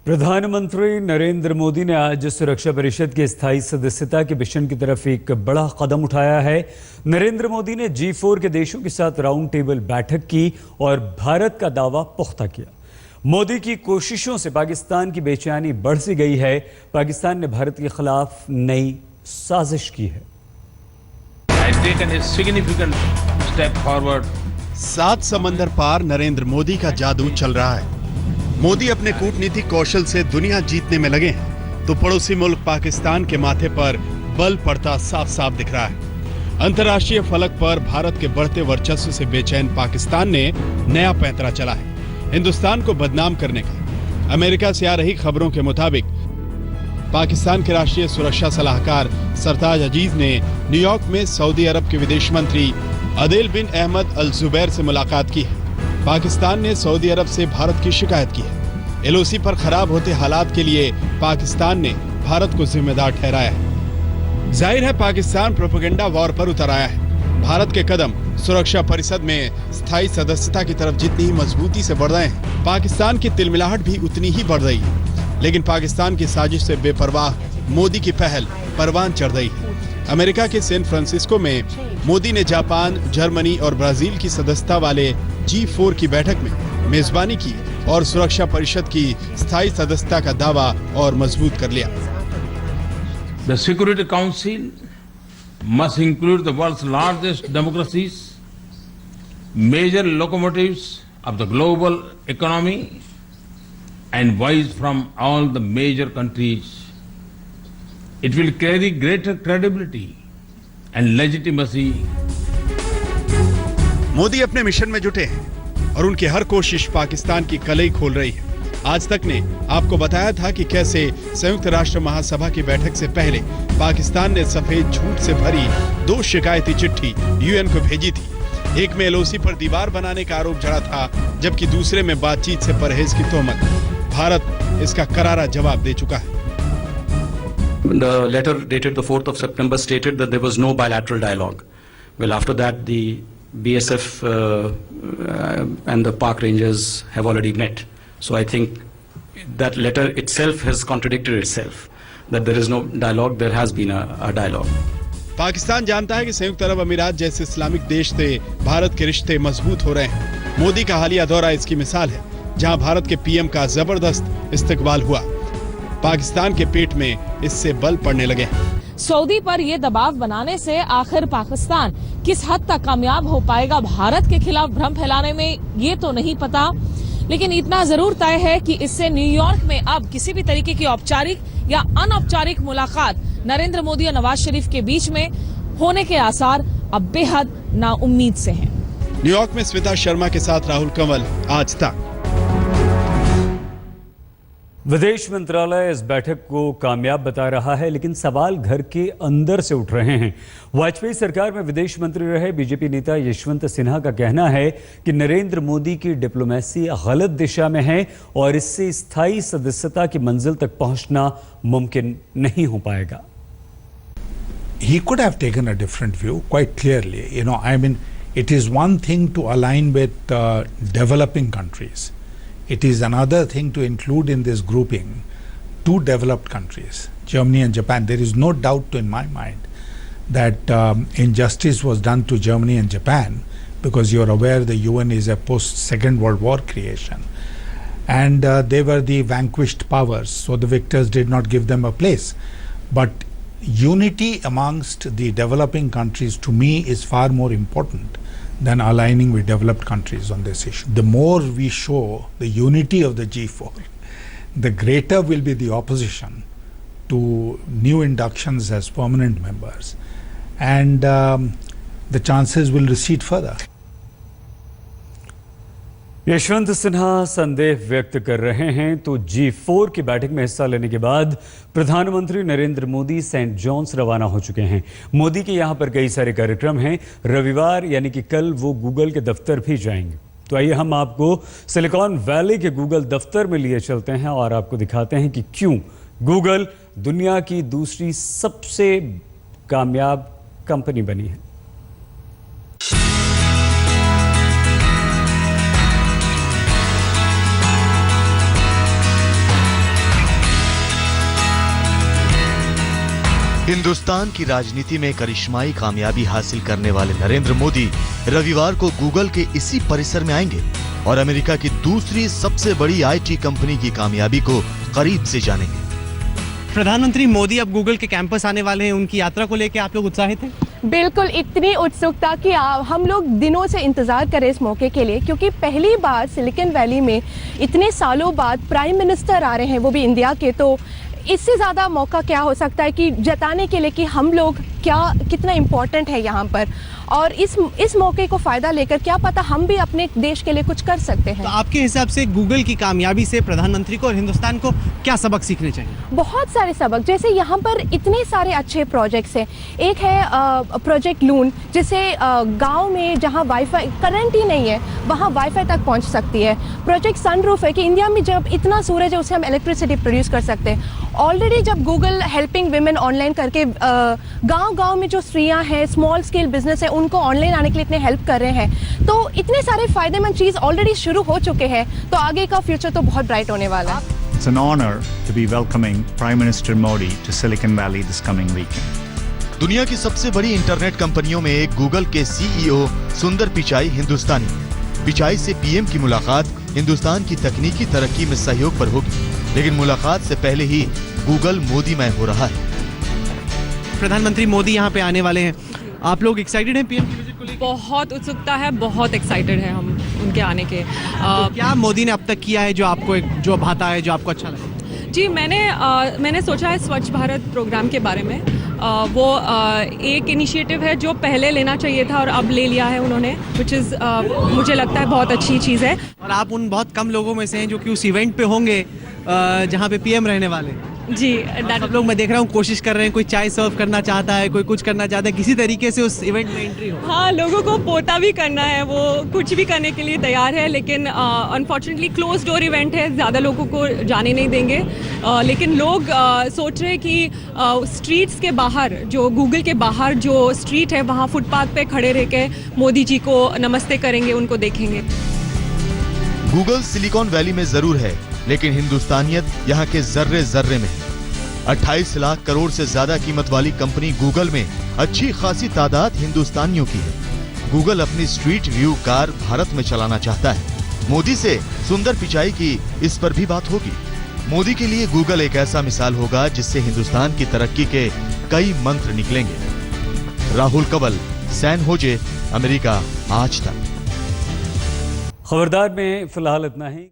प्रधानमंत्री नरेंद्र मोदी ने आज सुरक्षा परिषद की स्थायी सदस्यता के मिशन की तरफ एक बड़ा कदम उठाया है। नरेंद्र मोदी ने G4 के देशों के साथ राउंड टेबल बैठक की और भारत का दावा पुख्ता किया। मोदी की कोशिशों से पाकिस्तान की बेचैनी बढ़ सी गई है। पाकिस्तान ने भारत के खिलाफ नई साजिश की है। सात समंदर पार नरेंद्र मोदी का जादू चल रहा है। मोदी अपने कूटनीतिक कौशल से दुनिया जीतने में लगे हैं, तो पड़ोसी मुल्क पाकिस्तान के माथे पर बल पड़ता साफ साफ दिख रहा है। अंतर्राष्ट्रीय फलक पर भारत के बढ़ते वर्चस्व से बेचैन पाकिस्तान ने नया पैंतरा चला है हिंदुस्तान को बदनाम करने का। अमेरिका से आ रही खबरों के मुताबिक पाकिस्तान के राष्ट्रीय सुरक्षा सलाहकार सरताज अजीज ने न्यूयॉर्क में सऊदी अरब के विदेश मंत्री अदेल बिन अहमद अल जुबैर से मुलाकात की है। पाकिस्तान ने सऊदी अरब से भारत की शिकायत की है। LOC पर खराब होते हालात के लिए पाकिस्तान ने भारत को जिम्मेदार ठहराया है। जाहिर है पाकिस्तान प्रोपेगेंडा वॉर पर उतर आया है। भारत के कदम सुरक्षा परिषद में स्थायी सदस्यता की तरफ जितनी ही मजबूती से बढ़ रहे हैं, पाकिस्तान की तिलमिलाहट भी उतनी ही बढ़ रही है। लेकिन पाकिस्तान की साजिश से बेपरवाह मोदी की पहल परवान चढ़ रही है। अमेरिका के सैन फ्रांसिस्को में मोदी ने जापान, जर्मनी और ब्राजील की सदस्यता वाले G4 की बैठक में मेजबानी की और सुरक्षा परिषद की स्थायी सदस्यता का दावा और मजबूत कर लिया। The Security Council must include the world's largest democracies, major locomotives of the global economy, and voice from all the major countries. It will carry greater credibility and legitimacy. Modi अपने मिशन में जुटे हैं और उनकी हर कोशिश पाकिस्तान की कलई खोल रही है। आज तक ने आपको बताया था कि कैसे संयुक्त राष्ट्र महासभा की बैठक से पहले पाकिस्तान ने सफेद झूठ से भरी 2 शिकायती चिट्ठी UN को भेजी थी। एक में LOC पर दीवार बनाने का आरोप जड़ा था, जबकि दूसरे में बातचीत से परहेज की तोहमत। भारत इसका करारा जवाब दे चुका है। The letter dated the 4th of September stated that there was no bilateral dialogue. Well, after that, the BSF and the Park Rangers have already met. So I think that letter itself has contradicted itself. That there is no dialogue, there has been a dialogue. Pakistan जानता है कि संयुक्त अरब अमीरात जैसे Islamic देश से भारत के रिश्ते मजबूत हो रहे हैं। मोदी का हालिया दौरा इसकी मिसाल है, जहां भारत के PM का जबरदस्त इस्तकबाल हुआ। पाकिस्तान के पेट में इससे बल पड़ने लगे। सऊदी पर यह दबाव बनाने से आखिर पाकिस्तान किस हद तक कामयाब हो पाएगा भारत के खिलाफ भ्रम फैलाने में, ये तो नहीं पता, लेकिन इतना जरूर तय है कि इससे न्यूयॉर्क में अब किसी भी तरीके की औपचारिक या अनौपचारिक मुलाकात नरेंद्र मोदी और नवाज शरीफ के बीच में होने के आसार अब बेहद नाउम्मीद से हैं। न्यूयॉर्क में स्मिता शर्मा के साथ राहुल कंवल, आज तक। विदेश मंत्रालय इस बैठक को कामयाब बता रहा है, लेकिन सवाल घर के अंदर से उठ रहे हैं। वाजपेयी सरकार में विदेश मंत्री रहे बीजेपी नेता यशवंत सिन्हा का कहना है कि नरेंद्र मोदी की डिप्लोमेसी गलत दिशा में है और इससे स्थायी सदस्यता की मंजिल तक पहुंचना मुमकिन नहीं हो पाएगा। He could have taken a different view quite clearly. I mean, it is one thing to align with developing countries. It is another thing to include in this grouping 2 developed countries, Germany and Japan. There is no doubt in my mind that injustice was done to Germany and Japan, because you are aware the UN is a post-Second World War creation. And they were the vanquished powers, so the victors did not give them a place. But unity amongst the developing countries, to me, is far more important than aligning with developed countries on this issue. The more we show the unity of the G4, the greater will be the opposition to new inductions as permanent members, and the chances will recede further. Yashwant Sinha संदेह व्यक्त कर रहे हैं, तो G4 की बैठक में हिस्सा लेने के बाद प्रधानमंत्री नरेंद्र मोदी सेंट जॉन्स रवाना हो चुके हैं। मोदी के यहां पर कई सारे कार्यक्रम हैं। रविवार यानी कि कल वो गूगल के दफ्तर भी जाएंगे। तो आइए हम आपको सिलिकॉन वैली के गूगल दफ्तर में लिए चलते हैं और आपको दिखाते हैं कि क्यों गूगल दुनिया की दूसरी सबसे कामयाब कंपनी बनी है। हिंदुस्तान की राजनीति में करिश्माई कामयाबी हासिल करने वाले नरेंद्र मोदी रविवार को गूगल के इसी परिसर में आएंगे और अमेरिका की दूसरी सबसे बड़ी आईटी कंपनी की कामयाबी को करीब से जानेंगे। प्रधानमंत्री मोदी अब गूगल के कैंपस आने वाले हैं, उनकी यात्रा को लेकर आप लोग उत्साहित हैं? बिल्कुल, इतनी उत्सुकता कि हम लोग दिनों से इंतज़ार करें इस मौके के लिए, क्योंकि पहली बार सिलिकॉन वैली में इतने सालों बाद प्राइम मिनिस्टर आ रहे हैं, वो भी इंडिया के। तो इससे ज़्यादा मौका क्या हो सकता है कि जताने के लिए कि हम लोग कितना इम्पोर्टेंट है यहाँ पर, और इस मौके को फ़ायदा लेकर क्या पता हम भी अपने देश के लिए कुछ कर सकते हैं। तो आपके हिसाब से गूगल की कामयाबी से प्रधानमंत्री को और हिंदुस्तान को क्या सबक सीखने चाहिए? बहुत सारे सबक, जैसे यहाँ पर इतने सारे अच्छे प्रोजेक्ट्स हैं। एक है प्रोजेक्ट लून, जिसे गांव में जहाँ वाईफाई करंट ही नहीं है वहाँ वाईफाई तक पहुँच सकती है। प्रोजेक्ट सनरूफ है कि इंडिया में जब इतना सूरज है उससे हम इलेक्ट्रिसिटी प्रोड्यूस कर सकते हैं। ऑलरेडी जब गूगल हेल्पिंग विमेन ऑनलाइन करके गांव में जो स्त्रियां हैं, स्मॉल स्केल बिजनेस है, उनको ऑनलाइन आने के लिए इतने हेल्प कर रहे हैं। तो इतने सारे फायदेमंद चीज़ ऑलरेडी शुरू हो चुके हैं, तो आगे का फ्यूचर तो बहुत ब्राइट होने वाला है। It's an honor to be welcoming Prime Minister Modi to Silicon Valley this coming weekend. दुनिया की सबसे बड़ी इंटरनेट कंपनियों में एक गूगल के सीईओ सुंदर पिचाई हिंदुस्तानी हैं। पिचाई से पीएम की मुलाकात हिंदुस्तान की तकनीकी तरक्की में सहयोग पर होगी, लेकिन मुलाकात से पहले ही गूगल मोदीमय हो रहा है। प्रधानमंत्री मोदी यहाँ पे आने वाले हैं, आप लोग एक्साइटेड हैं पीएम की विजिट को लेकर? बहुत उत्सुकता है, बहुत एक्साइटेड है हम उनके आने के। तो क्या मोदी ने अब तक किया है जो आपको जो भाता है, जो आपको अच्छा लगा? जी, मैंने सोचा है स्वच्छ भारत प्रोग्राम के बारे में। वो एक इनिशिएटिव है जो पहले लेना चाहिए था और अब ले लिया है उन्होंने, विच इज़ मुझे लगता है बहुत अच्छी चीज़ है। और आप उन बहुत कम लोगों में से हैं जो कि उस इवेंट पे होंगे जहाँ पे पीएम रहने वाले हैं। जी, सब लोग मैं देख रहा हूँ कोशिश कर रहे हैं, कोई चाय सर्व करना चाहता है, कोई कुछ करना चाहता है, किसी तरीके से उस इवेंट में एंट्री हो। हाँ, लोगों को पोता भी करना है, वो कुछ भी करने के लिए तैयार है, लेकिन अनफॉर्चुनेटली क्लोज डोर इवेंट है, ज़्यादा लोगों को जाने नहीं देंगे। लेकिन लोग सोच रहे हैं कि स्ट्रीट्स के बाहर, जो गूगल के बाहर जो स्ट्रीट है, वहाँ फुटपाथ पे खड़े रह के मोदी जी को नमस्ते करेंगे, उनको देखेंगे। गूगल सिलिकॉन वैली में जरूर है, लेकिन हिंदुस्तानियत यहाँ के जर्रे जर्रे में है। 28 लाख करोड़ से ज्यादा कीमत वाली कंपनी गूगल में अच्छी खासी तादाद हिंदुस्तानियों की है। गूगल अपनी स्ट्रीट व्यू कार भारत में चलाना चाहता है। मोदी से सुंदर पिचाई की इस पर भी बात होगी। मोदी के लिए गूगल एक ऐसा मिसाल होगा जिससे हिंदुस्तान की तरक्की के कई मंत्र निकलेंगे। Rahul Kanwal, San Jose, America आज तक। खबरदार में फिलहाल इतना ही।